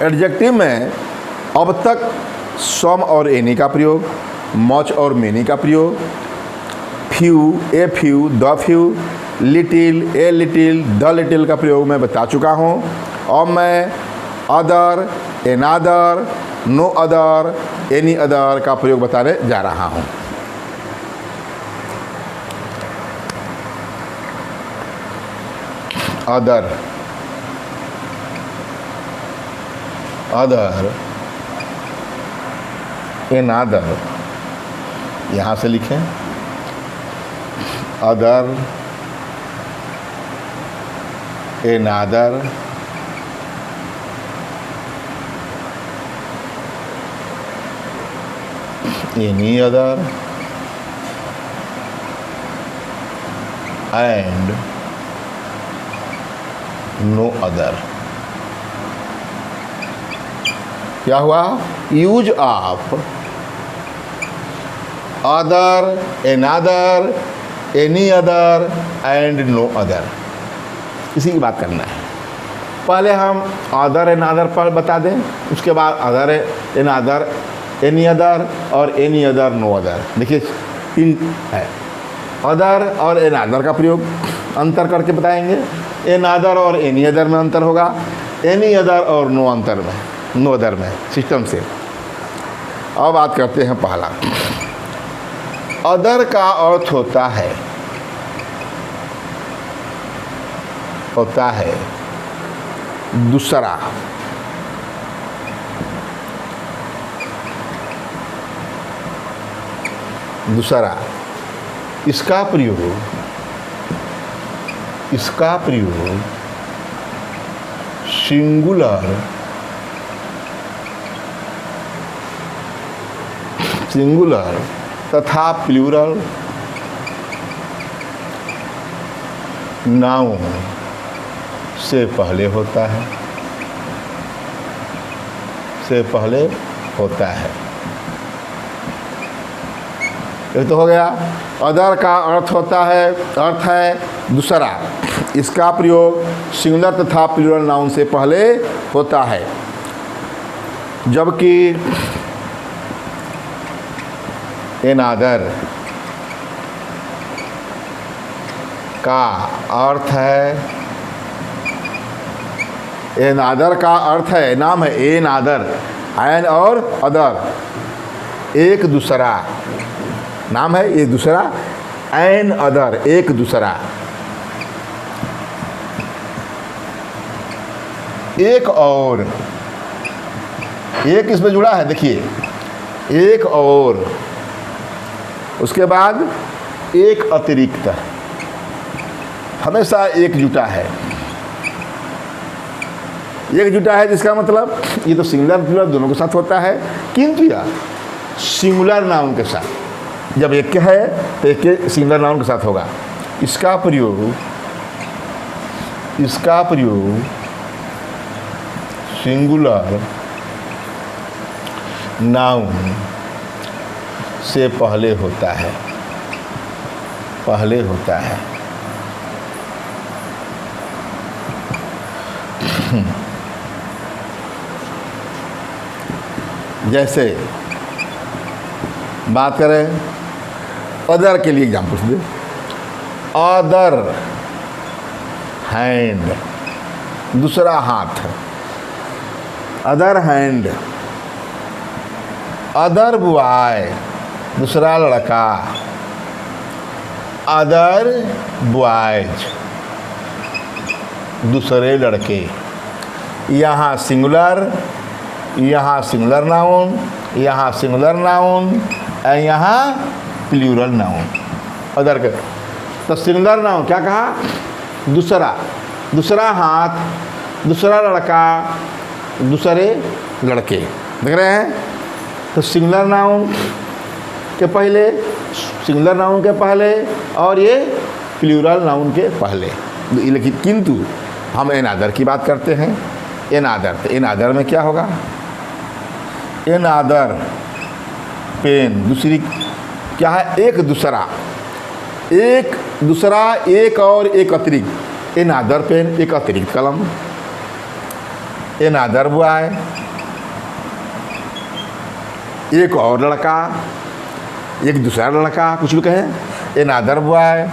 Adjective में अब तक सम और एनी का प्रयोग, मच और मेनी का प्रयोग, few, a few, the few, little, a little, the little का प्रयोग मैं बता चुका हूँ। अब मैं other, another, no other, any other का प्रयोग बताने जा रहा हूँ। अदर, अदर, एनादर, यहाँ से लिखें other, another, any other and no other. क्या हुआ? Use of other, another, any other and no other, इसी की बात करना है। पहले हम अदर एनादर पर बता दें, उसके बाद अदर एनादर, एनी अदर और एनी अदर, नो अदर। देखिए तीन है, अदर और एनादर का प्रयोग अंतर करके बताएंगे। एनादर और एनी अदर में अंतर होगा, एनी अदर और नो अंतर में, नो अदर में सिस्टम से। अब बात करते हैं पहला। अदर का अर्थ होता है दूसरा, दूसरा। इसका प्रयोग सिंगुलर तथा प्लूरल नाउन से पहले होता है, ये तो हो गया। अदर का अर्थ है दूसरा। इसका प्रयोग सिंगुलर तथा प्लूरल नाउन से पहले होता है, जबकि एनादर का अर्थ है, नाम है एनादर, एन और अदर, एक दूसरा, नाम है एक दूसरा, एन अदर, एक दूसरा। एक और, एक इसमें जुड़ा है, देखिए एक और, उसके बाद एक अतिरिक्त, हमेशा एक जुटा है, जिसका मतलब ये तो सिंगुलर प्लूरल दोनों के साथ होता है, किंतु यह सिंगुलर नाउन के साथ, जब एक है तो एक सिंगुलर नाउन के साथ होगा। इसका प्रयोग सिंगुलर नाउन से पहले होता है, जैसे बात करें अदर के लिए एग्जाम्पल दे, अदर हैंड, दूसरा हाथ, अदर हैंड, अदर बॉय, दूसरा लड़का, अदर बॉयज, दूसरे लड़के। यहाँ सिंगुलर, यहाँ सिंगुलर नाउन, यहाँ सिंगुलर नाउन, यहाँ प्लूरल नाउन। अदर के तो सिंगुलर नाउन क्या कहा? दूसरा, दूसरा हाथ, दूसरा लड़का, दूसरे लड़के, देख रहे हैं? तो सिंगुलर नाउन के पहले और ये प्लूरल नाउन के पहले। लेकिन किंतु हम एनादर की बात करते हैं। एनादर, तो एनादर में क्या होगा? एनादर पेन, दूसरी क्या है? एक दूसरा, एक और एक अतिरिक्त। एनादर पेन, एक अतिरिक्त कलम। अनदर बॉय, एक और लड़का, एक दूसरा लड़का, कुछ भी कहें, अनदर बॉय,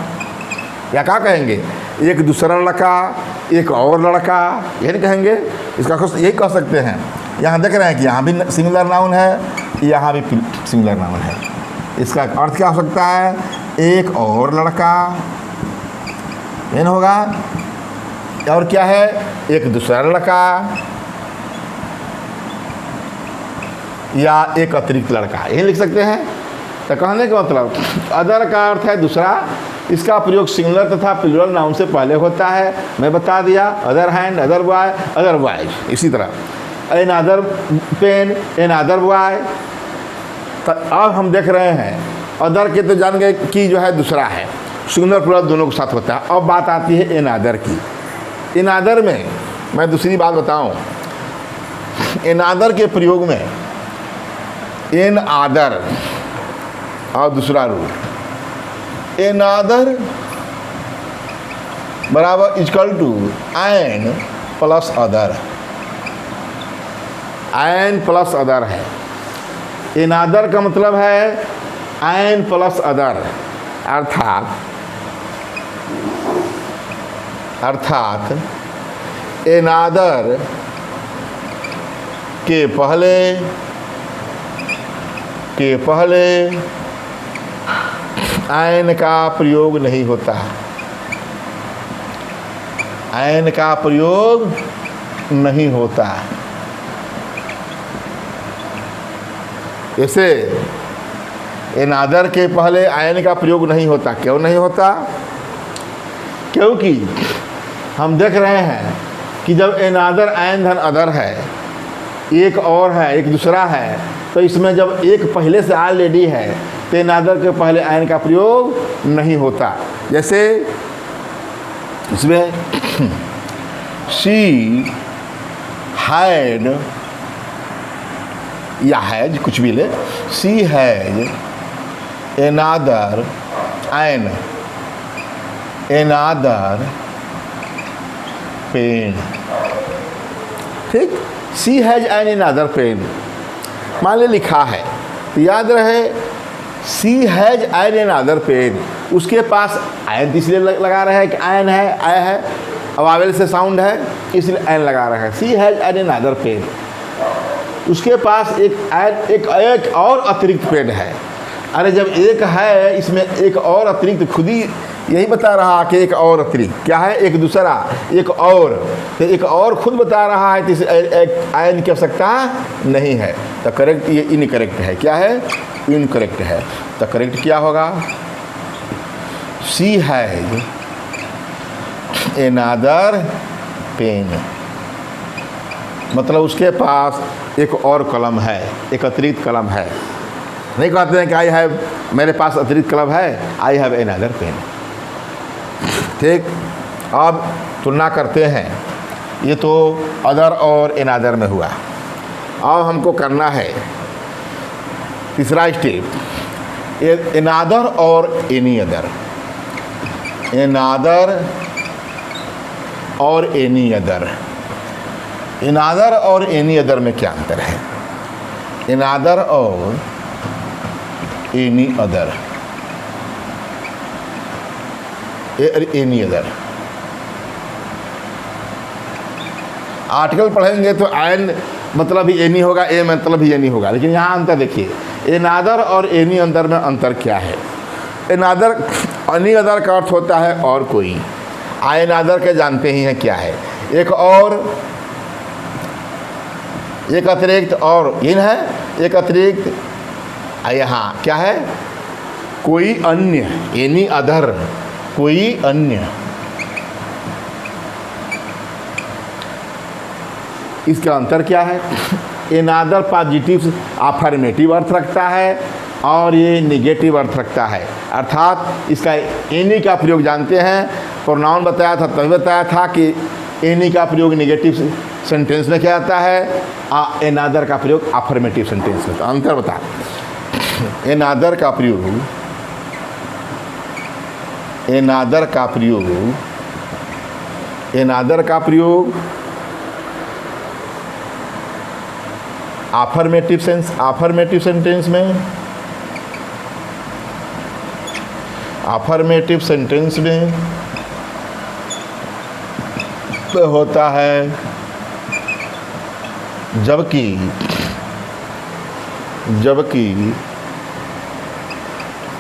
या क्या कहेंगे, एक दूसरा लड़का, एक और लड़का, यही नहीं कहेंगे। इसका यही कह सकते हैं। यहाँ देख रहे हैं कि यहाँ भी सिंगुलर नाउन है, यहाँ भी सिंगुलर नाउन है। इसका अर्थ क्या हो सकता है, एक और लड़का, ये न होगा, और क्या है, एक दूसरा लड़का या एक अतिरिक्त लड़का, यही लिख सकते हैं। तो कहने का मतलब अदर का अर्थ है दूसरा। इसका प्रयोग सिंगुलर तथा प्लूरल नाउन से पहले होता है, मैं बता दिया, other hand, other boy, otherwise. इसी तरह an other pen, an other boy. अब हम देख रहे हैं अदर के तो जान गए कि जो है दूसरा है, सिंगुलर प्लूरल दोनों के साथ होता है। अब बात आती है एन अदर की। एन अदर में मैं दूसरी बात बताऊं, एन अदर के प्रयोग में एन अदर और दूसरा रूल, एन अदर बराबर equal to an plus other, an plus other है। एन अदर का मतलब है एन प्लस अदर, अर्थात एन अदर के पहले एन का प्रयोग नहीं होता, एन का प्रयोग नहीं होता। जैसे एन अदर के पहले एन का प्रयोग नहीं होता। क्यों नहीं होता? क्योंकि हम देख रहे हैं कि जब एन अदर एन धन अदर है, एक और है, एक दूसरा है, तो इसमें जब एक पहले से ऑलरेडी है तो एन अदर के पहले एन का प्रयोग नहीं होता। जैसे इसमें शी हैड या हैज, कुछ भी ले, she has an other pen. ठीक, she has an other pen मान ले लिखा है, तो याद रहे she has an other pen, उसके पास एन इसलिए लगा रहा है कि एन है, आय है, वावेल से साउंड है, इसलिए एन लगा रहा है। सी हैज एन अदर पेन, उसके पास एक और अतिरिक्त पेन है। अरे जब एक है, इसमें एक और अतिरिक्त, खुद ही यही बता रहा कि एक और अतिरिक्त क्या है, एक दूसरा, एक और, तो एक और खुद बता रहा है, तो इसे एक आयन की आवश्यकता नहीं है। तो करेक्ट ये इनकरेक्ट है। क्या है? इनकरेक्ट है। तो करेक्ट क्या होगा? सी हैज एन अदर पेन, मतलब उसके पास एक और कलम है, एक अतिरिक्त कलम है। नहीं कहते हैं कि आई हैव, मेरे पास अतिरिक्त कलम है, I have an other pen. ठीक, अब तुलना करते हैं। ये तो अदर और एन अदर में हुआ। अब हमको करना है तीसरा स्टेप, एन अदर और एनी अदर। एन अदर और एनी अदर, एन अदर और एनी अदर में क्या अंतर है? एन अदर और any other, any other, article पढ़ेंगे तो एन मतलब भी एनी होगा, ए मतलब भी एनी होगा, लेकिन यहाँ अंतर देखिए, एन अदर और एनी अदर में अंतर क्या है? एन अदर, एनी अदर का अर्थ होता है और कोई, एन अदर के जानते ही हैं क्या है, एक और, एक अतिरिक्त, और इन है एक अतिरिक्त। यहाँ क्या है? कोई अन्य, एनी अदर, कोई अन्य। इसका अंतर क्या है? एन अदर पॉजिटिव अफर्मेटिव अर्थ रखता है और ये निगेटिव अर्थ रखता है। अर्थात इसका एनी का प्रयोग जानते हैं, प्रोनाउन बताया था, तभी बताया था कि एनी का प्रयोग निगेटिव सेंटेंस में क्या आता है, एन अदर का प्रयोग अफर्मेटिव सेंटेंस में। तो अंतर बता, एन अदर का प्रयोग, एन अदर का प्रयोग, एन अदर का प्रयोग अफर्मेटिव सेंटेंस में तो होता है जबकि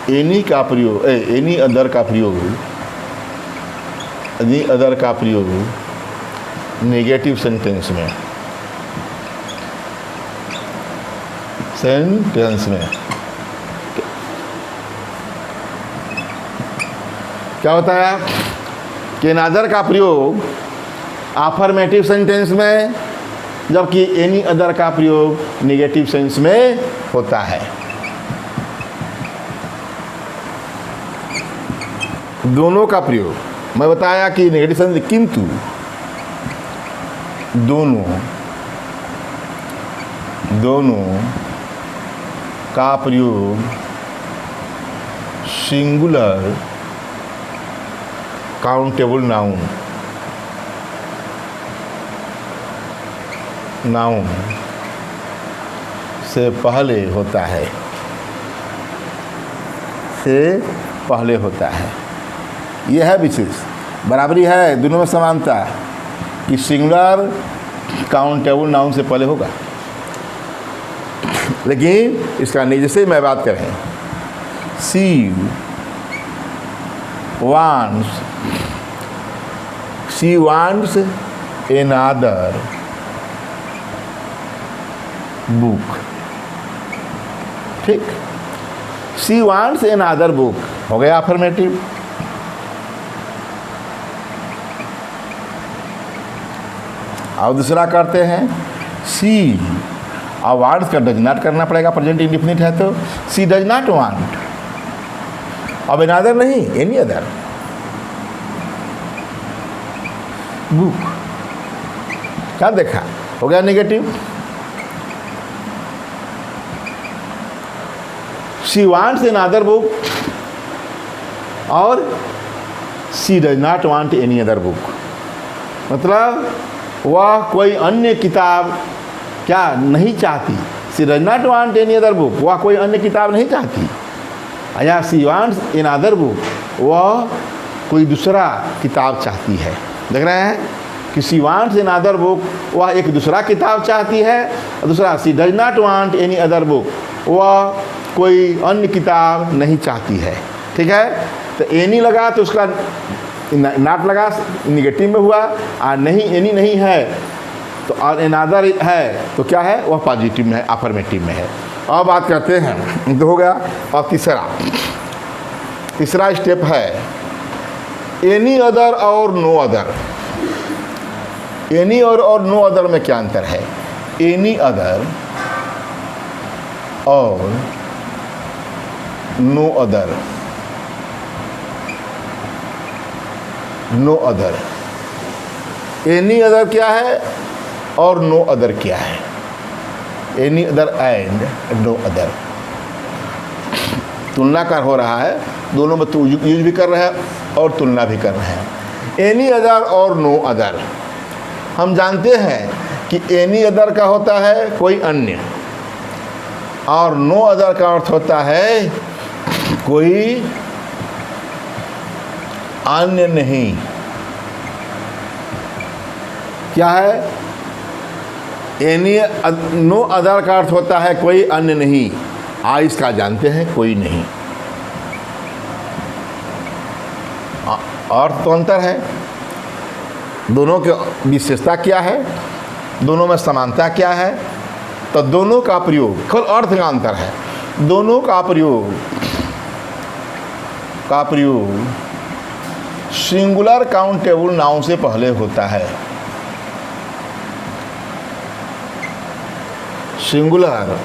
एनी अदर का प्रयोग नेगेटिव सेंटेंस में क्या होता है कि अदर का प्रयोग अफर्मेटिव सेंटेंस में, जबकि एनी अदर का प्रयोग नेगेटिव सेंस में होता है। दोनों का प्रयोग मैं बताया कि नेगेटिव सेंस, किंतु दोनों का प्रयोग सिंगुलर काउंटेबल नाउन से पहले होता है। यह है विशेष बराबरी है, दोनों में समानता कि सिंगुलर काउंटेबल नाउन से पहले होगा। लेकिन इसका नहीं, जैसे मैं बात करें शी वांट्स another बुक, ठीक, शी वांट्स another बुक हो गया अफर्मेटिव। और दूसरा करते हैं सी, और वांट्स का डज नॉट करना पड़ेगा, प्रेजेंट इंडिफिनिट है तो सी डज नॉट वांट। अब another नहीं, एनी अदर बुक, क्या देखा, हो गया negative. She wants another book और she does not want any other book, मतलब वह कोई अन्य किताब क्या नहीं चाहती। She does not want any other book, वह कोई अन्य किताब नहीं चाहती। या शी वांट्स another बुक, वह कोई दूसरा किताब चाहती है। देख रहे हैं कि शी वांट्स another बुक, वह एक दूसरा किताब चाहती है, और दूसरा she does not want any other book, वह कोई अन्य किताब नहीं चाहती है। ठीक है, तो एनी लगा तो उसका नॉट लगा, निगेटिव में हुआ, और नहीं एनी नहीं है तो और another है तो क्या है, वह पॉजिटिव में है, अफर्मेटिव में है। अब बात करते हैं, तो हो गया। अब तीसरा स्टेप है एनी अदर और नो अदर। एनी और नो अदर में क्या अंतर है? एनी अदर और नो अदर, एनी अदर क्या है और नो अदर क्या है? Any other and no other, तुलना कर हो रहा है, दोनों में तो यूज भी कर रहे हैं और तुलना भी कर रहे हैं। एनी अदर और नो अदर, हम जानते हैं कि एनी अदर का होता है कोई अन्य, और नो अदर का अर्थ होता है कोई अन्य नहीं। क्या है? एनी नो अदर का अर्थ होता है कोई अन्य नहीं, आइस का जानते हैं कोई नहीं। अर्थ तो अंतर है, दोनों की विशेषता क्या है, दोनों में समानता क्या है? तो दोनों का प्रयोग, केवल अर्थ का अंतर है, दोनों का प्रयोग सिंगुलर काउंटेबल नाउन से पहले होता है। सिंगुलर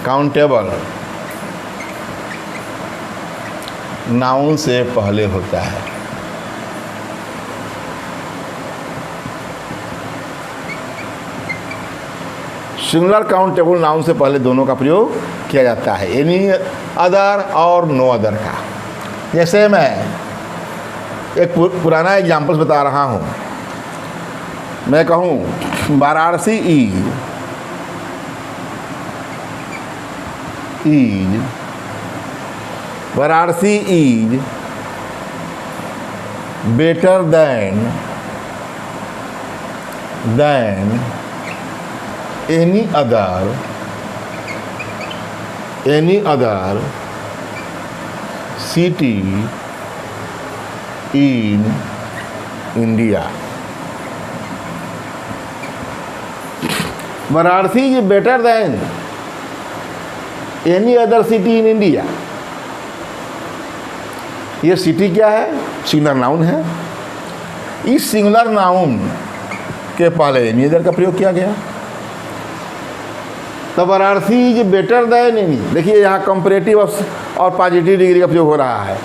काउंटेबल नाउन से पहले होता है। सिंगुलर काउंटेबल नाउन से पहले दोनों का प्रयोग किया जाता है, एनी अदर और नो अदर का। जैसे मैं एक पुराना एग्जाम्पल्स बता रहा हूँ, मैं कहूँ Varanasi is Varanasi is better than any other city in India. Varanasi is better than any other city in India. ये सिटी क्या है? सिंगुलर नाउन है। इस सिंगुलर नाउन के पहले एनी अदर का प्रयोग किया गया, तो Varanasi is better than any. देखिए यहाँ कंपैरेटिव और पॉजिटिव डिग्री का प्रयोग हो रहा है।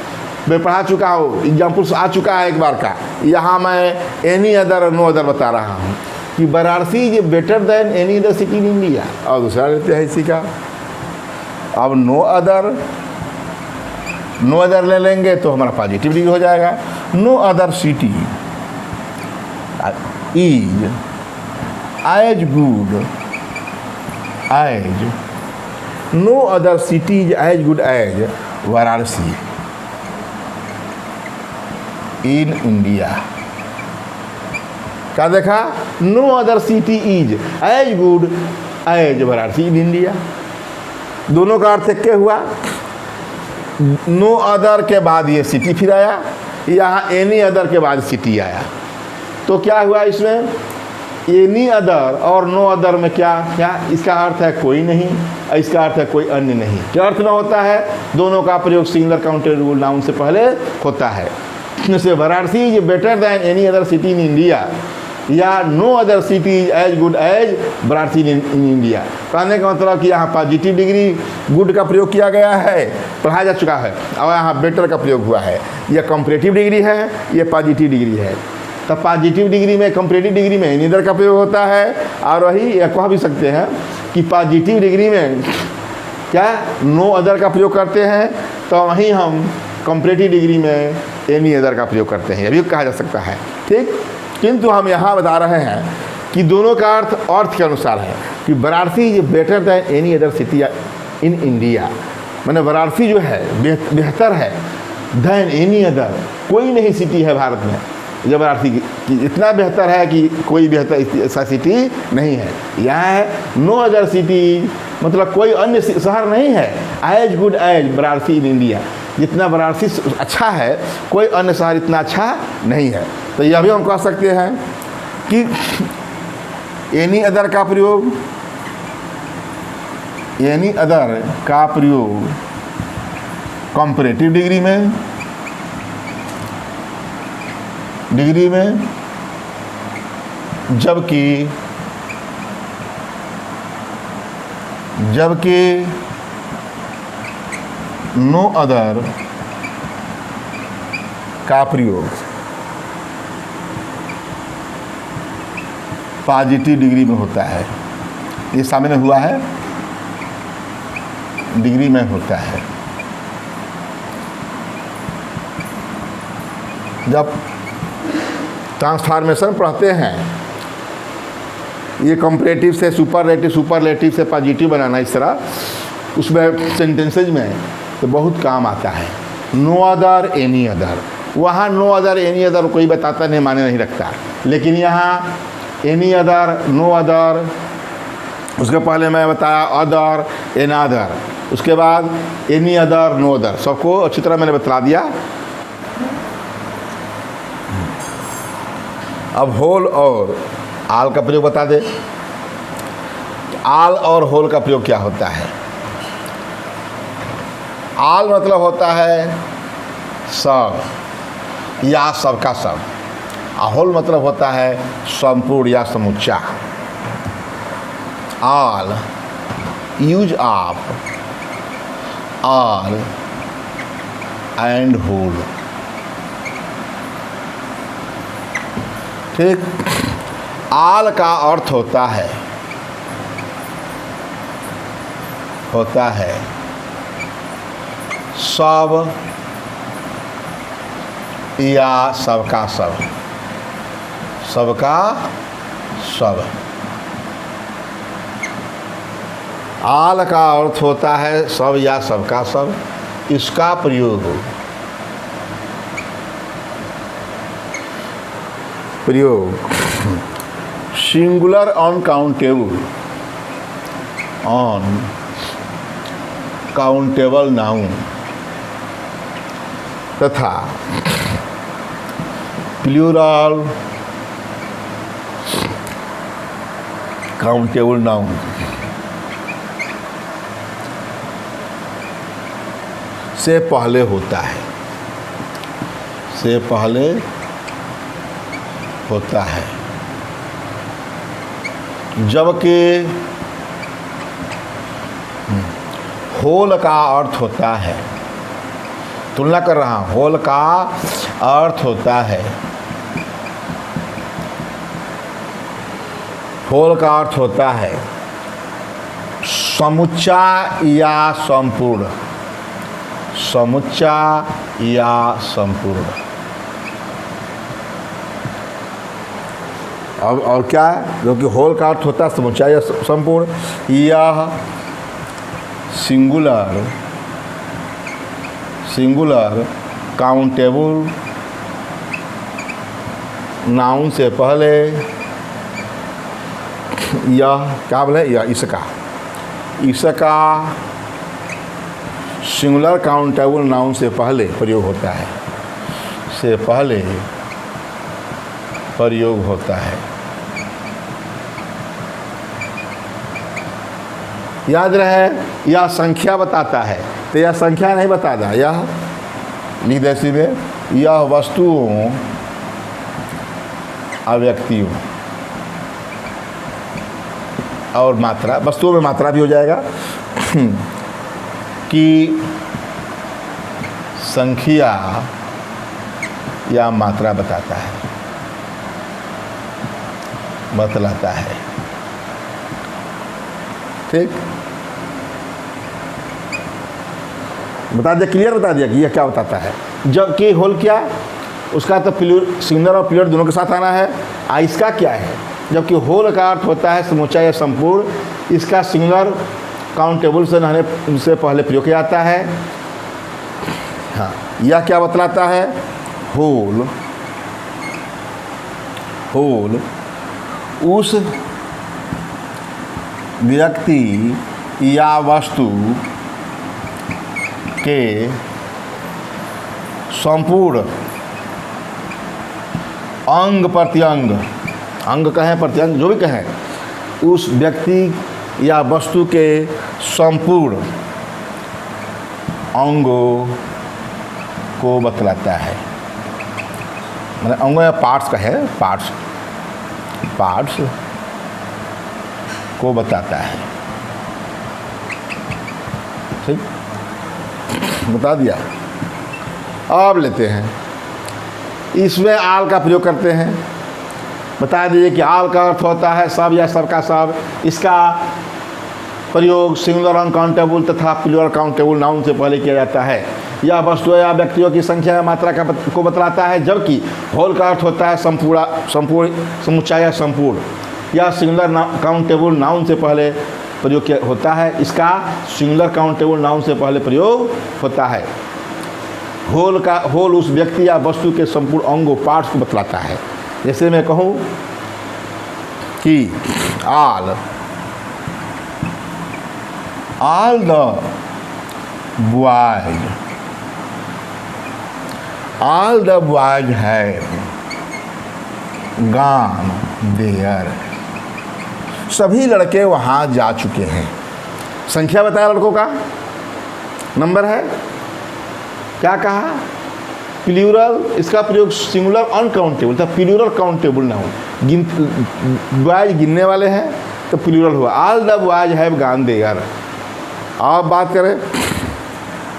मैं पढ़ा चुका हूँ, एग्जाम्पल्स आ चुका है एक बार का। यहाँ मैं एनी अदर और नो अदर बता रहा हूँ कि Varanasi is better than any other city in India. और दूसरा लेते हैं इसी का। अब नो अदर ले लेंगे तो हमारा पॉजिटिव डिग्री हो जाएगा। No other city is as good as no other city is as good as Varanasi in India. क्या देखा? No other city is as good as Varanasi in India. दोनों का अर्थ क्या हुआ? नो अदर के बाद ये सिटी फिर आया, यहाँ एनी अदर के बाद सिटी आया। तो क्या हुआ इसमें? एनी अदर और नो अदर में क्या इसका अर्थ है कोई नहीं, इसका अर्थ है कोई अन्य नहीं। क्या अर्थ में होता है? दोनों का प्रयोग सिंगुलर काउंटेबल नाउन से पहले होता है। जैसे Varanasi is better than any other city in India, या no other city is as good as Varanasi in India. कहने का मतलब कि यहाँ पॉजिटिव डिग्री गुड का प्रयोग किया गया है, पढ़ाया जा चुका है, और यहाँ बेटर का प्रयोग हुआ है। यह कंपैरेटिव डिग्री है, यह पॉजिटिव डिग्री है। तो पॉजिटिव डिग्री में, कंपैरेटिव डिग्री में एनी अदर का प्रयोग होता है, और वही कह भी सकते हैं कि पॉजिटिव डिग्री में क्या नो अदर का प्रयोग करते हैं, तो वहीं हम कंपैरेटिव डिग्री में एनी अदर का प्रयोग करते हैं, यह भी कहा जा सकता है। ठीक, किंतु हम यहाँ बता रहे हैं कि दोनों का अर्थ के अनुसार है कि Varanasi is better than any other city in India. मैंने वाराणसी जो है बेहतर है दैन एनी अदर, कोई नहीं सिटी है भारत में जब वाराणसी की इतना बेहतर है कि कोई बेहतर ऐसा सिटी नहीं है। यहाँ है नो अदर सिटी, मतलब कोई अन्य शहर नहीं है as good as Varanasi in India. जितना वाराणसी अच्छा है, कोई अन्य शहर इतना अच्छा नहीं है। तो यह भी हम कह सकते हैं कि एनी अदर का प्रयोग कंपैरेटिव डिग्री में जबकि नो अदर का प्रयोग पॉजिटिव डिग्री में होता है। ये सामने हुआ है, डिग्री में होता है। जब ट्रांसफॉर्मेशन पढ़ते हैं, ये कंपैरेटिव से सुपरलेटिव से पॉजिटिव बनाना, इस तरह उसमें सेंटेंसेज में तो बहुत काम आता है। नो अदर एनी अदर, वहाँ नो अदर एनी अदर कोई बताता नहीं, माने नहीं रखता, लेकिन यहाँ एनी अदर, नो अदर, उसके पहले मैं बताया अदर, एन अदर, उसके बाद एनी अदर, नो अदर, सबको अच्छी तरह मैंने बता दिया। अब होल और आल का प्रयोग बता दे। आल और होल का प्रयोग क्या होता है? आल मतलब होता है सब या सबका सब, होल मतलब होता है संपूर्ण या समुच्चा। All, use of all and whole. ठीक, आल का अर्थ होता है सब या सबका सब, सबका सब। आल का अर्थ होता है सब या सबका सब। इसका प्रयोग सिंगुलर अनकाउंटेबल नाउन तथा प्लूरल काउंटेबल नाउन से पहले होता है, जबकि होल का अर्थ होता है, तुलना कर रहा हूँ, होल का अर्थ होता है, समुच्चा या संपूर्ण। अब और क्या है, जो कि होल का अर्थ होता है समुच्चा या संपूर्ण। यह सिंगुलर काउंटेबल नाउन से पहले, यह क्या बोले, यह इसका सिंगुलर काउंटेबल नाउन से पहले प्रयोग होता है, याद रहे यह संख्या बताता है, तो यह संख्या नहीं बताता, यह लिख दे सीधे, यह वस्तुओं अव्यक्तियों और मात्रा, वस्तुओं में मात्रा भी हो जाएगा कि संख्या या मात्रा बतलाता है। ठीक, बता दिया, क्लियर बता दिया कि यह क्या बताता है। जबकि होल क्या, उसका तो सिंगुलर और प्लूरल दोनों के साथ आना है। इसका क्या है, जबकि होल का अर्थ होता है समुच्चा या संपूर्ण, इसका सिंगुलर काउंटेबल से पहले प्रयोग किया जाता है। हाँ, यह क्या बतलाता है, होल उस व्यक्ति या वस्तु के संपूर्ण अंग प्रत्यंग, अंग कहें प्रत्यंग जो भी कहें, उस व्यक्ति या वस्तु के संपूर्ण अंगों को बतलाता है। मतलब अंगों या पार्ट्स का है, पार्ट्स को बताता है। ठीक, बता दिया। अब लेते हैं, इसमें आल का प्रयोग करते हैं। बता दीजिए कि आल का अर्थ होता है सब या सबका सब। इसका प्रयोग सिंगुलर अनकाउंटेबल तथा प्लूरल काउंटेबल नाउन से पहले किया जाता है। यह वस्तुओं या व्यक्तियों की संख्या या मात्रा को बतलाता है। जबकि होल का अर्थ होता है संपूर्ण समुच्चा या संपूर्ण। यह सिंगुलर काउंटेबल नाउन से पहले प्रयोग होता है। इसका सिंगुलर काउंटेबल नाउन से पहले प्रयोग होता है। होल उस व्यक्ति या वस्तु के संपूर्ण अंगों पार्ट्स को बतलाता है। जैसे मैं कहूँ कि all the boys have gone there। सभी लड़के वहाँ जा चुके हैं। संख्या बताया लड़कों का, नंबर है, क्या कहा, प्लूरल। इसका प्रयोग सिंगुलर अनकाउंटेबल था, प्लूरल काउंटेबल ना हो। बॉयज गिनने वाले हैं तो प्लूरल हुआ। All the boys have gone there. अब बात करें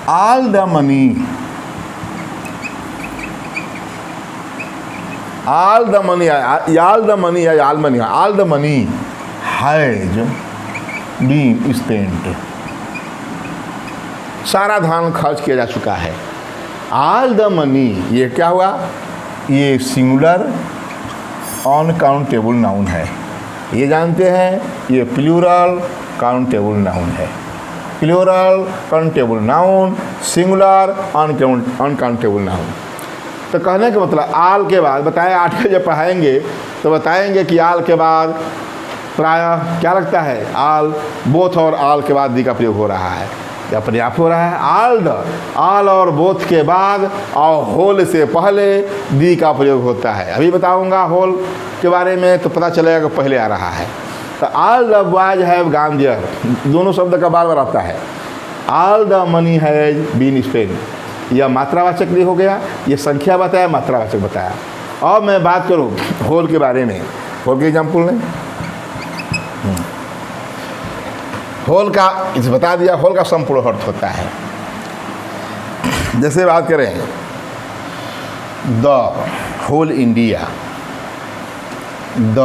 all the money, all the money has been spent. सारा धन खर्च किया जा चुका है। ऑल द मनी, ये क्या हुआ, ये सिंगुलर अनकाउंटेबल नाउन है, ये जानते हैं। ये प्लूरल काउंटेबल नाउन है। Plural countable noun, singular uncountable noun. तो कहने का मतलब आल के बाद बताएं, 8 जब पढ़ाएंगे तो बताएंगे कि आल के बाद प्रायः क्या लगता है, आल बोथ और आल के बाद दी का प्रयोग हो रहा है, या अपने आप हो रहा है। आल और बोथ के बाद और होल से पहले दी का प्रयोग होता है। अभी बताऊंगा होल के बारे में तो पता चलेगा कि पहले आ रहा है। तो all the boys have gone there, दोनों शब्द का बार बार आता है। All the money has been spent, यह मात्रावाचक भी हो गया, ये संख्या बताया, मात्रावाचक बताया। और मैं बात करूं होल के बारे में, होल के एग्जाम्पल लें। होल का इसे बता दिया, होल का संपूर्ण अर्थ होता है। जैसे बात करें the whole India, the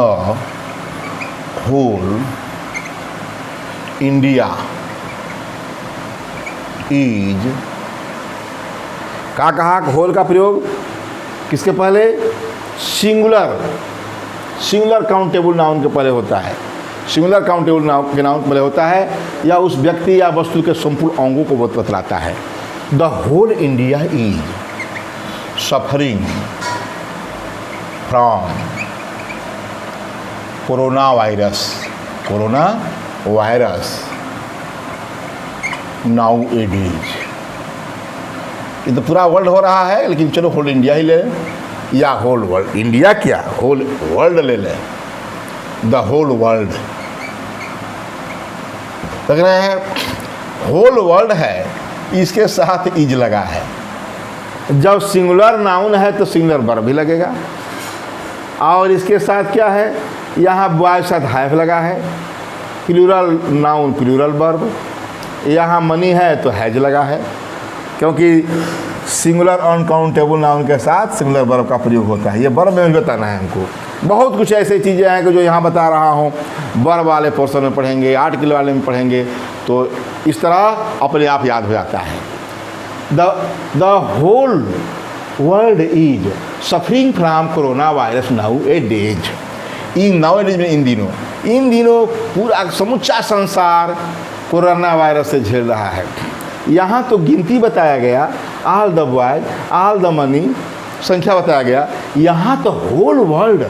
whole India is, कहा होल का प्रयोग किसके पहले, सिंगुलर काउंटेबल नाउन के पहले होता है। सिंगुलर काउंटेबल नाउन के नाउन पहले होता है, या उस व्यक्ति या वस्तु के संपूर्ण अंगों को बतलाता है। The whole India is suffering from corona virus nowadays. ये तो पूरा वर्ल्ड हो रहा है, लेकिन चलो होल इंडिया ही ले लें, या होल वर्ल्ड, इंडिया क्या होल वर्ल्ड ले लें, द होल वर्ल्ड। लग रहे हैं होल वर्ल्ड है, इसके साथ इज लगा है। जब सिंगुलर नाउन है तो सिंगुलर वर्ब भी लगेगा, और इसके साथ क्या है, यहाँ बॉय के साथ हैव लगा है। प्लूरल नाउन प्लूरल वर्ब, यहाँ मनी है तो हैज लगा है, क्योंकि सिंगुलर अनकाउंटेबल नाउन के साथ सिंगुलर वर्ब का प्रयोग होता है। ये वर्ब में भी बताना है हमको। बहुत कुछ ऐसी चीज़ें हैं कि जो यहाँ बता रहा हूँ, वर्ब वाले पोर्शन में पढ़ेंगे, आर्टिकल वाले में पढ़ेंगे, तो इस तरह अपने आप याद हो जाता है। The whole world is suffering from corona virus nowadays. इन नाउ ए डेज में इन दिनों पूरा समूचा संसार कोरोना वायरस से झेल रहा है। यहाँ तो गिनती बताया गया, all the boys, all the money, संख्या बताया गया। यहाँ तो होल वर्ल्ड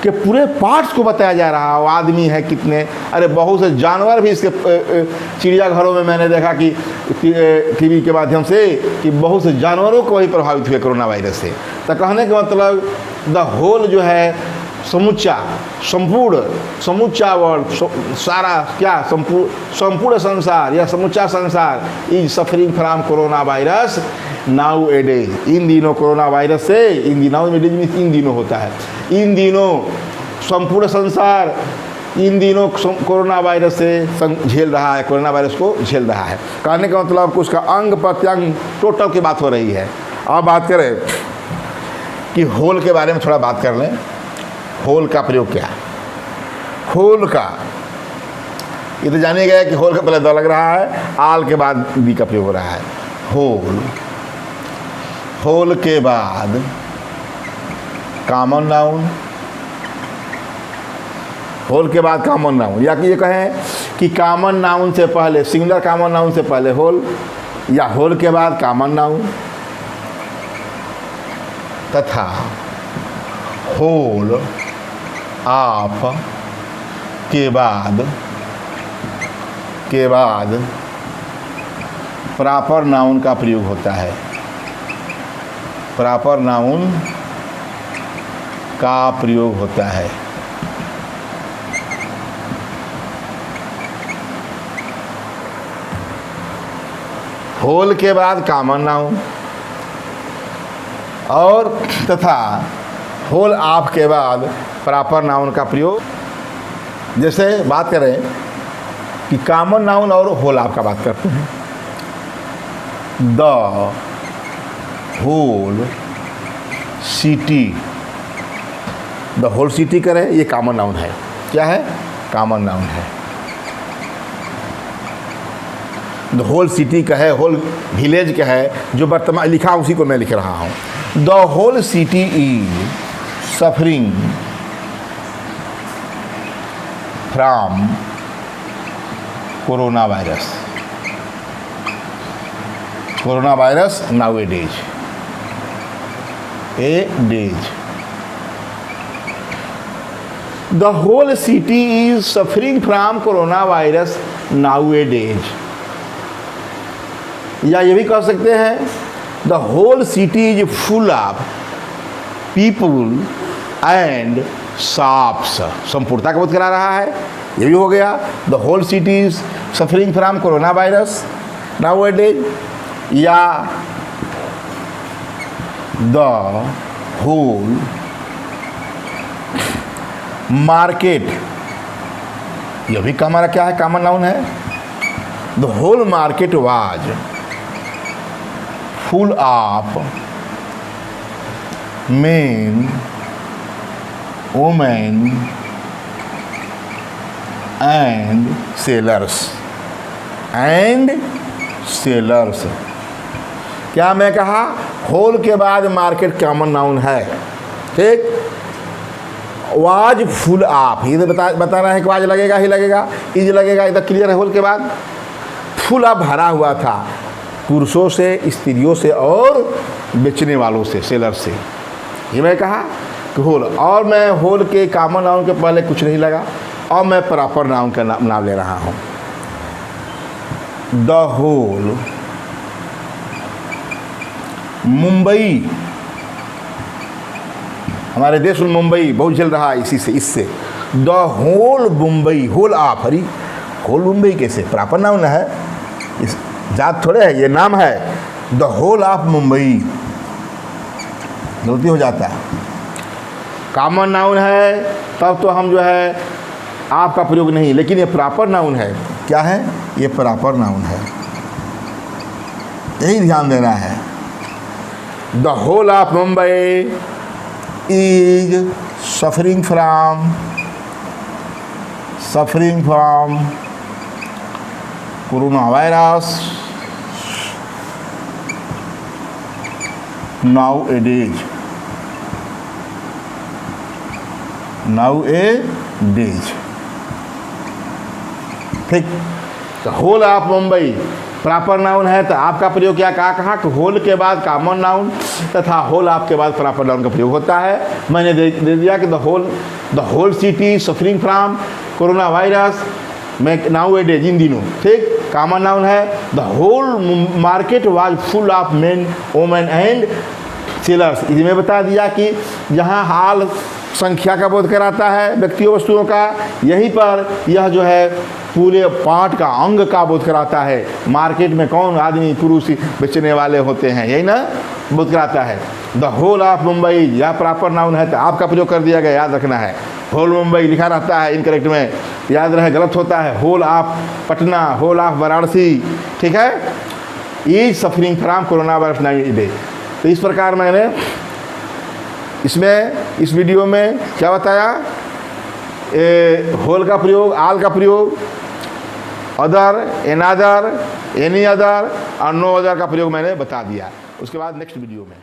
के पूरे पार्ट्स को बताया जा रहा है। आदमी है कितने, अरे बहुत से जानवर भी इसके चिड़ियाघरों में मैंने देखा कि टीवी के माध्यम से कि बहुत से जानवरों को ही प्रभावित हुए कोरोना वायरस से। तो कहने का मतलब द होल जो है समूचा वर्ल्ड, सारा क्या संपूर्ण संसार या समूचा संसार is suffering from corona virus nowadays. इन दिनों कोरोना वायरस से, इन दिनों में इन दिनों होता है, इन दिनों संपूर्ण संसार इन दिनों कोरोना वायरस से झेल रहा है, कोरोना वायरस को झेल रहा है। कहने का मतलब उसका अंग प्रत्यंग टोटल की बात हो रही है। अब बात करें कि होल के बारे में थोड़ा बात कर लें। होल का प्रयोग क्या है, होल का ये तो जाने गया कि होल का पहले द लग रहा है, आल के बाद बी का प्रयोग हो रहा है। होल के बाद कॉमन नाउन, होल के बाद कॉमन नाउन, या कि ये कहें कि कॉमन नाउन से पहले, सिंगुलर कॉमन नाउन से पहले होल, या होल के बाद कॉमन नाउन, तथा होल ऑफ के बाद प्रॉपर नाउन का प्रयोग होता है। प्रॉपर नाउन का प्रयोग होता है। होल के बाद कॉमन नाउन और तथा होल ऑफ के बाद प्रॉपर नाउन का प्रयोग। जैसे बात करें कि कॉमन नाउन और होल ऑफ का बात करते हैं। The whole city, the whole city करें, ये कॉमन नाउन है। क्या है, कॉमन नाउन है। द होल सिटी का है, होल विलेज का है, जो वर्तमान लिखा उसी को मैं लिख रहा हूँ। The whole city is suffering from corona virus, corona virus nowadays, a days. The whole city is suffering from coronavirus nowadays. या ये भी कह सकते हैं the whole city is full of people and shops. संपूर्णता का बोध करा रहा है, ये भी हो गया. The whole city is suffering from coronavirus nowadays. या the whole मार्केट, यह भी हमारा क्या है, कॉमन नाउन है. The whole market was full of men, women and sellers. क्या मैं कहा, होल के बाद मार्केट कॉमन नाउन है, ठीक. वाज फुल ऑफ, ये तो बता रहा है कि वाज लगेगा ही लगेगा, इज लगेगा, इधर क्लियर है. होल के बाद फुल ऑफ भरा हुआ था, पुरुषों से, स्त्रियों से और बेचने वालों से, सेलर से. ये मैं कहा कि होल, और मैं होल के कॉमन नाउन के पहले कुछ नहीं लगा, और मैं प्रॉपर नाउन का नाम ले रहा हूँ. द होल मुंबई, हमारे देश में मुंबई बहुत जल रहा है इसी से, इससे. The whole Mumbai, whole of, अरे होल मुंबई कैसे, प्रॉपर नाउन है, इस जात थोड़े है, ये नाम है. द होल ऑफ मुंबई, गलती हो जाता है. कॉमन नाउन है तब तो हम जो है आपका प्रयोग नहीं, लेकिन ये प्रॉपर नाउन है. क्या है, ये प्रॉपर नाउन है, यही ध्यान देना है. The whole of Mumbai is suffering from coronavirus nowadays. ठीक. तो whole of Mumbai proper noun है, तो आपका प्रयोग क्या कहा कि होल के बाद कॉमन नाउन तथा होल ऑफ के बाद प्रॉपर नाउन का प्रयोग होता है. मैंने दे दिया कि the whole city suffering from corona virus में नाउएडेज, इन दिनों, ठीक. कॉमन नाउन है. The whole market was full of men, women and sellers. इसमें बता दिया कि जहाँ हाल संख्या का बोध कराता है व्यक्तियों वस्तुओं का, यहीं पर यह जो है पूरे पार्ट का, अंग का बोध कराता है. मार्केट में कौन आदमी पुरुष बेचने वाले होते हैं, यही ना बोध कराता है. द होल ऑफ मुंबई, यह प्रॉपर नाउन है तो आपका प्रयोग कर दिया गया, याद रखना है. होल मुंबई लिखा रहता है इनकरेक्ट में, याद रहे, गलत होता है. Whole of Patna, whole of Varanasi, ठीक है. Is suffering from corona virus 9 day. तो इस प्रकार मैंने इसमें इस वीडियो में क्या बताया, होल का प्रयोग, आल का प्रयोग, अदर, एनादर, एनी अदर और नो अदर का प्रयोग मैंने बता दिया. उसके बाद नेक्स्ट वीडियो में